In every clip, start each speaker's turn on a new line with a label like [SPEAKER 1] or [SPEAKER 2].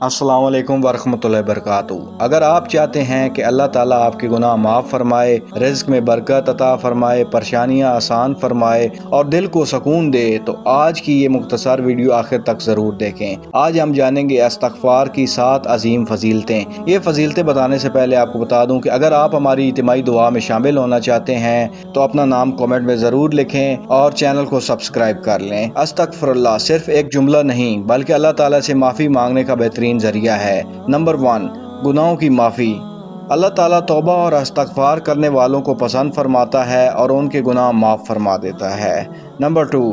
[SPEAKER 1] السلام علیکم ورحمۃ اللہ وبرکاتہ۔ اگر آپ چاہتے ہیں کہ اللہ تعالیٰ آپ کے گناہ معاف فرمائے، رزق میں برکت عطا فرمائے، پریشانیاں آسان فرمائے اور دل کو سکون دے تو آج کی یہ مختصر ویڈیو آخر تک ضرور دیکھیں۔ آج ہم جانیں گے استغفار کی 7 عظیم فضیلتیں۔ یہ فضیلتیں بتانے سے پہلے آپ کو بتا دوں کہ اگر آپ ہماری اجتماعی دعا میں شامل ہونا چاہتے ہیں تو اپنا نام کمنٹ میں ضرور لکھیں اور چینل کو سبسکرائب کر لیں۔ استغفر اللہ صرف ایک جملہ نہیں بلکہ اللہ تعالیٰ سے معافی مانگنے کا بہترین ذریعہ ہے۔ نمبر 1، گناہوں کی معافی۔ اللہ تعالیٰ توبہ اور استغفار کرنے والوں کو پسند فرماتا ہے اور ان کے گناہ معاف فرما دیتا ہے۔ نمبر 2،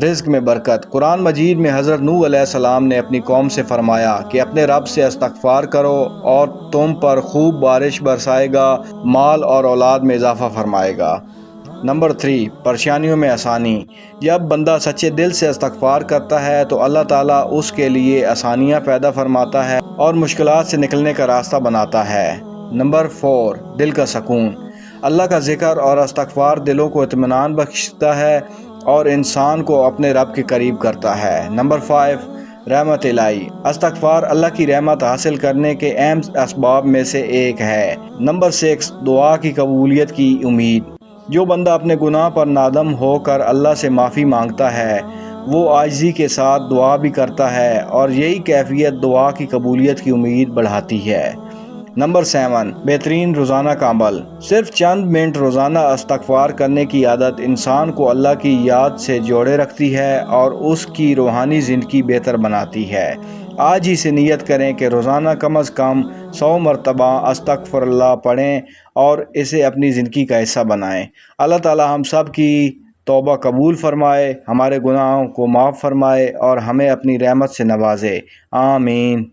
[SPEAKER 1] رزق میں برکت۔ قرآن مجید میں حضرت نوح علیہ السلام نے اپنی قوم سے فرمایا کہ اپنے رب سے استغفار کرو اور تم پر خوب بارش برسائے گا، مال اور اولاد میں اضافہ فرمائے گا۔ نمبر 3، پریشانیوں میں آسانی۔ جب بندہ سچے دل سے استغفار کرتا ہے تو اللہ تعالیٰ اس کے لیے آسانیاں پیدا فرماتا ہے اور مشکلات سے نکلنے کا راستہ بناتا ہے۔ نمبر 4، دل کا سکون۔ اللہ کا ذکر اور استغفار دلوں کو اطمینان بخشتا ہے اور انسان کو اپنے رب کے قریب کرتا ہے۔ نمبر 5، رحمت الہی۔ استغفار اللہ کی رحمت حاصل کرنے کے اہم اسباب میں سے ایک ہے۔ نمبر 6، دعا کی قبولیت کی امید۔ جو بندہ اپنے گناہ پر نادم ہو کر اللہ سے معافی مانگتا ہے وہ عاجزی کے ساتھ دعا بھی کرتا ہے اور یہی کیفیت دعا کی قبولیت کی امید بڑھاتی ہے۔ نمبر 7، بہترین روزانہ کا عمل۔ صرف چند منٹ روزانہ استغفار کرنے کی عادت انسان کو اللہ کی یاد سے جوڑے رکھتی ہے اور اس کی روحانی زندگی بہتر بناتی ہے۔ آج ہی سے نیت کریں کہ روزانہ کم از کم 100 مرتبہ استغفر اللہ پڑھیں اور اسے اپنی زندگی کا حصہ بنائیں۔ اللہ تعالیٰ ہم سب کی توبہ قبول فرمائے، ہمارے گناہوں کو معاف فرمائے اور ہمیں اپنی رحمت سے نوازے۔ آمین۔